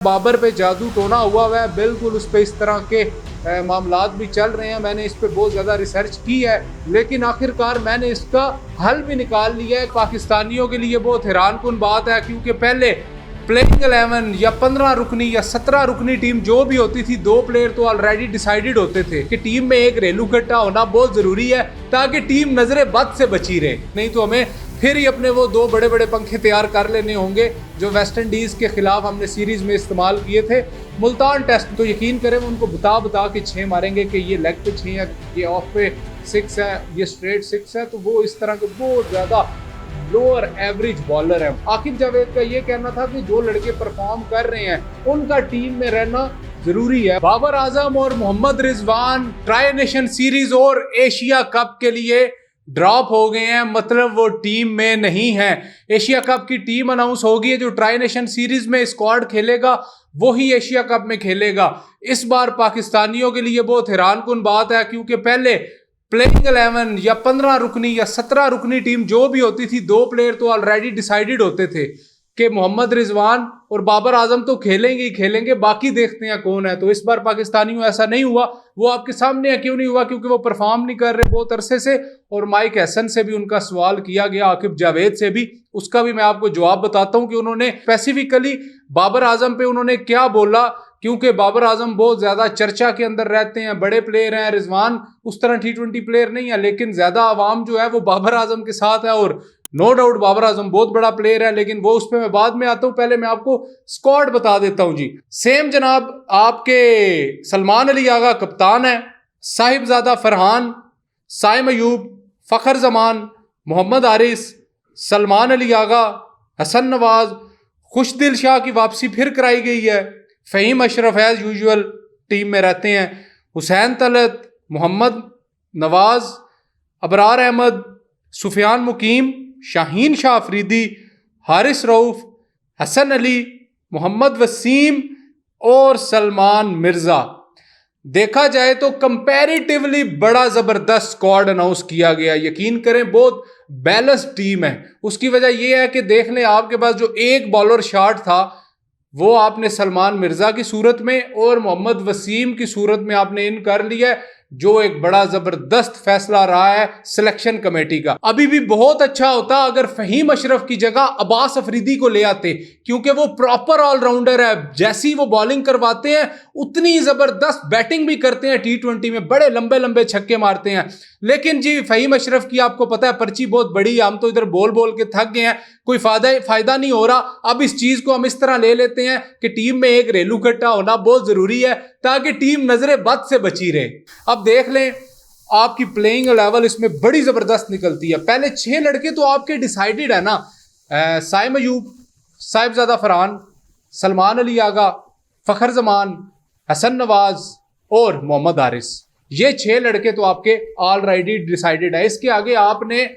बाबर पे जादू टोना हुआ है, बिल्कुल उस पर इस तरह के मामलात भी चल रहे हैं। मैंने इस पे बहुत ज़्यादा रिसर्च की है, लेकिन आखिरकार मैंने इसका हल भी निकाल लिया है। पाकिस्तानियों के लिए बहुत हैरानकुन बात है, क्योंकि पहले प्लेइंग 11 या 15 रुकनी या 17 रुकनी टीम जो भी होती थी, 2 प्लेयर तो ऑलरेडी डिसाइडेड होते थे कि टीम में एक घरेलू खट्टा होना बहुत ज़रूरी है ताकि टीम नजरे बद से बची रहे। नहीं तो हमें फिर ही अपने वो 2 बड़े बड़े पंखे तैयार कर लेने होंगे जो वेस्ट इंडीज़ के खिलाफ हमने सीरीज़ में इस्तेमाल किए थे। मुल्तान टेस्ट तो यकीन करें उनको बता के 6 मारेंगे कि ये लेग पे 6 है, ये ऑफ पे 6 है, ये स्ट्रेट 6 है। तो वो इस तरह के बहुत ज़्यादा लोअर एवरेज बॉलर है। आकिब जावेद का ये कहना था कि जो लड़के परफॉर्म कर रहे हैं उनका टीम में रहना जरूरी है। बाबर आजम और Mohammad Rizwan tri nation series और एशिया कप के लिए ड्रॉप हो गए हैं, मतलब वो टीम में नहीं है। एशिया कप की टीम अनाउंस होगी, जो ट्राई नेशन सीरीज में स्क्वाड खेलेगा वही एशिया कप में खेलेगा। इस बार पाकिस्तानियों के लिए बहुत हैरानकुन बात है, क्योंकि पहले प्लेइंग 11 या 15 रुकनी या 17 रुकनी टीम जो भी होती थी, 2 प्लेयर तो ऑलरेडी डिसाइडेड होते थे कि मोहम्मद रिजवान और बाबर आजम तो खेलेंगे ही खेलेंगे, बाकी देखते हैं कौन है। तो इस बार पाकिस्तानियों ऐसा नहीं हुआ। वो आपके सामने है, क्यों नहीं हुआ? क्योंकि वो परफॉर्म नहीं कर रहे बहुत अरसे से। और माइक हसन से भी उनका सवाल किया गया, आकिब जावेद से भी, उसका भी मैं आपको जवाब बताता हूं कि उन्होंने स्पेसिफिकली बाबर आजम पे उन्होंने क्या बोला। क्योंकि बाबर आजम बहुत ज्यादा चर्चा के अंदर रहते हैं, बड़े प्लेयर हैं। रिजवान उस तरह T20 प्लेयर नहीं है, लेकिन ज्यादा आवाम जो है वो बाबर आजम के साथ है। और नो डाउट बाबर आजम बहुत बड़ा प्लेयर है, लेकिन वो उस पर मैं बाद में आता हूं। पहले मैं आपको स्क्वाड बता देता हूं जी। सेम जनाब आपके सलमान अली आगा कप्तान है, साहिबजादा फरहान, साइम अयूब, फखर जमान, मोहम्मद हारिस, सलमान अली आगा, हसन नवाज, खुशदिल शाह की वापसी फिर कराई गई है, Faheem Ashraf as usual team में रहते हैं, हुसैन तलत, मोहम्मद नवाज, अबरार अहमद, सुफियान मुकीम, शाहीन शाह अफरीदी, हारिस रऊफ, हसन अली, मोहम्मद वसीम और सलमान मिर्ज़ा। देखा जाए तो कंपैरेटिवली बड़ा ज़बरदस्त स्क्वाड अनाउंस किया गया। यकीन करें बहुत बैलेंस टीम है। उसकी वजह यह है कि देख लें, आपके पास जो एक बॉलर शॉट था वो आपने सलमान मिर्ज़ा की सूरत में और मोहम्मद वसीम की सूरत में आपने इन कर लिया है, जो एक बड़ा जबरदस्त फैसला रहा है सिलेक्शन कमेटी का। अभी भी बहुत अच्छा होता अगर फ़हीम अशरफ की जगह अब्बास अफरीदी को ले आते, क्योंकि वो प्रॉपर ऑलराउंडर है। जैसी वो बॉलिंग करवाते हैं उतनी जबरदस्त बैटिंग भी करते हैं। T20 में बड़े लंबे लंबे छक्के मारते हैं। लेकिन जी फ़हीम अशरफ की आपको पता है पर्ची बहुत बड़ी है। हम तो इधर बोल बोल के थक गए हैं, कोई फायदा नहीं हो रहा। अब इस चीज को हम इस तरह ले लेते हैं कि टीम में एक घरेलू खट्टा होना बहुत जरूरी है ताकि टीम नजरे बद से बची रहे। अब देख लें आपकी प्लेइंग लेवल इसमें बड़ी जबरदस्त निकलती है। पहले 6 लड़के तो आपके डिसाइडेड है ना, साइम अयूब, साहिबजादा फरहान, सलमान अली आगा, फखर जमान, हसन नवाज और मोहम्मद हारिस। ये 6 लड़के तो आपके ऑलरेडी डिसाइडेड है। इसके आगे आपने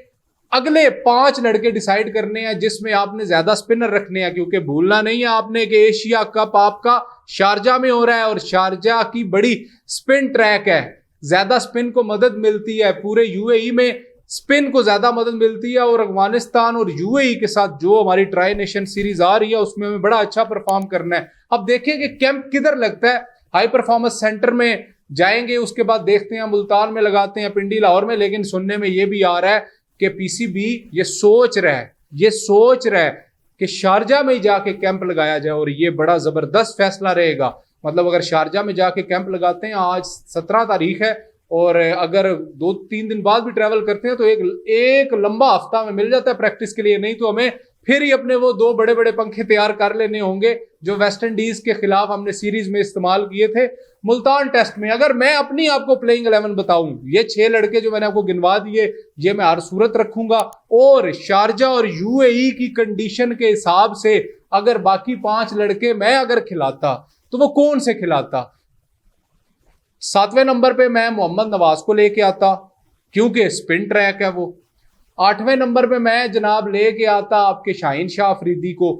अगले 5 लड़के डिसाइड करने हैं, जिसमें आपने ज्यादा स्पिनर रखने हैं, क्योंकि भूलना नहीं है आपने कि एशिया कप आपका शारजा में हो रहा है और शारजा की बड़ी स्पिन ट्रैक है। ज्यादा स्पिन को मदद मिलती है, पूरे यूएई में स्पिन को ज्यादा मदद मिलती है। और अफगानिस्तान और यूएई के साथ जो हमारी ट्राई नेशन सीरीज आ रही है उसमें हमें बड़ा अच्छा परफॉर्म करना है। अब देखें कि कैंप किधर लगता है। हाई परफॉर्मेंस सेंटर में जाएंगे, उसके बाद देखते हैं मुल्तान में लगाते हैं, पिंडी लाहौर में। लेकिन सुनने में ये भी आ रहा है कि पीसीबी ये सोच रहा है कि शारजा में ही जाके कैंप लगाया जाए, और ये बड़ा जबरदस्त फैसला रहेगा। मतलब अगर शारजा में जाके कैंप लगाते हैं, आज 17 तारीख है, और अगर 2-3 दिन बाद भी ट्रैवल करते हैं तो एक लंबा हफ्ता में मिल जाता है प्रैक्टिस के लिए। नहीं तो हमें फिर ही अपने वो 2 बड़े बड़े पंखे तैयार कर लेने होंगे जो वेस्ट इंडीज के खिलाफ हमने सीरीज में इस्तेमाल किए थे मुल्तान टेस्ट में। अगर मैं अपनी आपको प्लेइंग 11 बताऊं, ये 6 लड़के जो मैंने आपको गिनवा दिए ये मैं हर सूरत रखूंगा, और शारजा और यूएई की कंडीशन के हिसाब से अगर बाकी 5 लड़के मैं अगर खिलाता तो वो कौन से खिलाता। 7वें नंबर पे मैं मोहम्मद नवाज को लेके आता, क्योंकि स्पिन ट्रैक है वो। 8वें नंबर पे मैं जनाब लेके आता आपके शाहीन शाह अफरीदी को।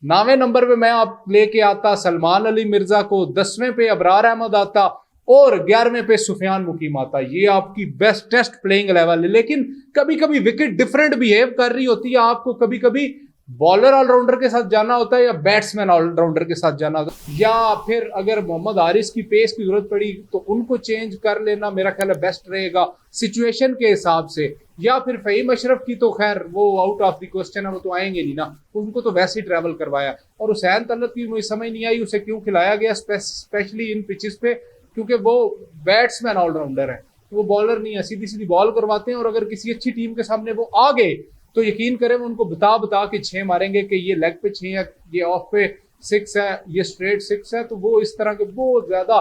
9वें नंबर पे मैं आप लेके आता सलमान अली मिर्जा को। 10वें पे अबरार अहमद आता और 11वें पे सुफियान मुकीम आता। ये आपकी बेस्ट टेस्ट प्लेइंग लेवल है। लेकिन कभी कभी विकेट डिफरेंट बिहेव कर रही होती है, आपको कभी कभी बॉलर ऑलराउंडर के साथ जाना होता है या बैट्समैन ऑलराउंडर के साथ जाना होता है, या फिर अगर मोहम्मद हारिस की पेस की जरूरत पड़ी तो उनको चेंज कर लेना मेरा ख्याल है बेस्ट रहेगा सिचुएशन के हिसाब से। या फिर फहीम अशरफ की तो खैर वो आउट ऑफ द क्वेश्चन है, वो तो आएंगे नहीं ना, उनको तो वैसे ही ट्रैवल करवाया। और हुसैन तलत की मुझे समझ नहीं आई उसे क्यों खिलाया गया स्पेशली इन पिचेस पे, क्योंकि वो बैट्समैन ऑलराउंडर है, वो बॉलर नहीं है, सीधी सीधी बॉल करवाते हैं। और अगर किसी अच्छी टीम के सामने वो आ गए तो यकीन करें वो उनको बता के 6 मारेंगे कि ये लेग पे 6 है, ये ऑफ पे 6 है, ये स्ट्रेट 6 है। तो वो इस तरह के बहुत ज्यादा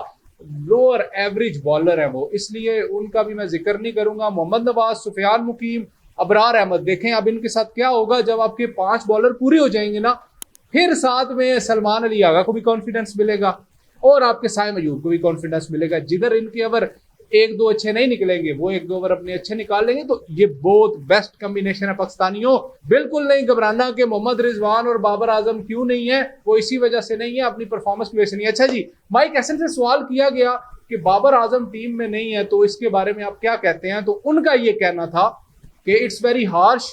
लोअर एवरेज बॉलर है वो, इसलिए उनका भी मैं जिक्र नहीं करूंगा। मोहम्मद नवाज, सुफियान मुकीम, अबरार अहमद, देखें अब इनके साथ क्या होगा जब आपके 5 बॉलर पूरे हो जाएंगे ना, फिर साथ में सलमान अली आगा को भी कॉन्फिडेंस मिलेगा और आपके साइम अयूब को भी कॉन्फिडेंस मिलेगा। जिधर इनके ओवर 1-2 अच्छे नहीं निकलेंगे वो 1-2 ओवर अपने अच्छे निकाल लेंगे। तो ये बहुत बेस्ट कॉम्बिनेशन है पाकिस्तानियों। बिल्कुल नहीं घबराना कि मोहम्मद रिजवान और बाबर आजम क्यों नहीं है, वो इसी वजह से नहीं है, अपनी परफॉर्मेंस की वजह से नहीं। अच्छा जी, माइक हसन से सवाल किया गया कि बाबर आजम टीम में नहीं है तो इसके बारे में आप क्या कहते हैं, तो उनका ये कहना था कि इट्स वेरी हार्श,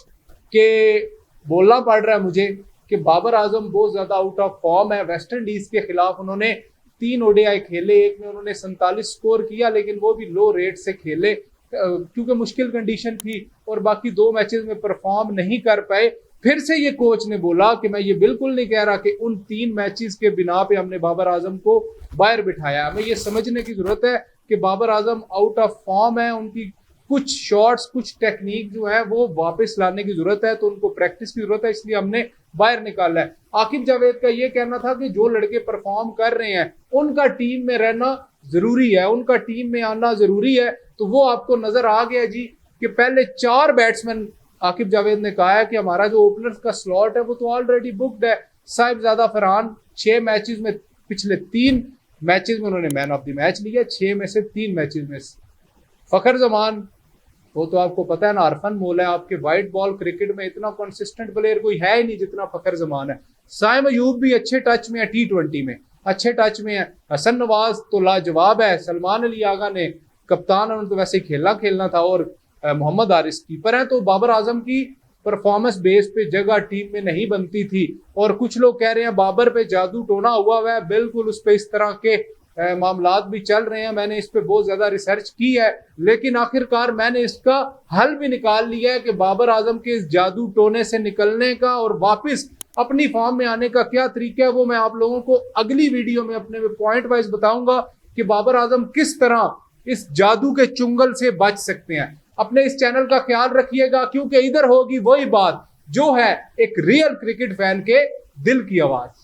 के बोलना पड़ रहा है मुझे कि बाबर आजम बहुत ज्यादा आउट ऑफ फॉर्म है। वेस्ट इंडीज के खिलाफ उन्होंने 3 ओडीआई खेले, एक में उन्होंने 47 स्कोर किया लेकिन वो भी लो रेट से खेले क्योंकि मुश्किल कंडीशन थी, और बाकी 2 मैचेस में परफॉर्म नहीं कर पाए। फिर से ये कोच ने बोला कि मैं ये बिल्कुल नहीं कह रहा कि उन 3 मैचेस के बिना पे हमने बाबर आजम को बाहर बिठाया। हमें ये समझने की जरूरत है कि Babar Azam out of form है, उनकी कुछ शॉट्स, कुछ टेक्निक जो है वो वापस लाने की जरूरत है, तो उनको प्रैक्टिस की जरूरत है, इसलिए हमने बाहर निकाला है। आकिब जावेद का ये कहना था कि जो लड़के परफॉर्म कर रहे हैं उनका टीम में रहना जरूरी है, उनका टीम में आना जरूरी है। तो वो आपको नजर आ गया जी कि पहले 4 बैट्समैन, आकिब जावेद ने कहा है कि हमारा जो ओपनर्स का स्लॉट है वो तो ऑलरेडी बुक्ड है। साहिबजादा फरहान 6 मैचेस में, पिछले 3 मैचेस में उन्होंने मैन ऑफ द मैच लिया, 6 में से 3 मैचेस में। फखर जमान, वो तो आपको पता है ना, अरफन मोल है आपके वाइट बॉल क्रिकेट में, इतना कंसिस्टेंट प्लेयर कोई है ही नहीं जितना फखर जमान है। साइम अयूब भी अच्छे टच में है, T20 में अच्छे टच में है। हसन नवाज तो लाजवाब है। सलमान अली आगा ने, कप्तान उन्होंने तो वैसे खेलना था, और मोहम्मद हारिस कीपर है। तो बाबर आजम की परफॉर्मेंस बेस पे जगह टीम में नहीं बनती थी। और कुछ लोग कह रहे हैं बाबर पे जादू टोना हुआ है, बिल्कुल उस पे इस तरह के मामलात भी चल रहे हैं। मैंने इस पे बहुत ज्यादा रिसर्च की है, लेकिन आखिरकार मैंने इसका हल भी निकाल लिया है कि बाबर आजम के इस जादू टोने से निकलने का और वापस अपनी फॉर्म में आने का क्या तरीका है, वो मैं आप लोगों को अगली वीडियो में अपने में पॉइंट वाइज बताऊंगा कि बाबर आजम किस तरह इस जादू के चुंगल से बच सकते हैं। अपने इस चैनल का ख्याल रखिएगा, क्योंकि इधर होगी वही बात जो है एक रियल क्रिकेट फैन के दिल की आवाज।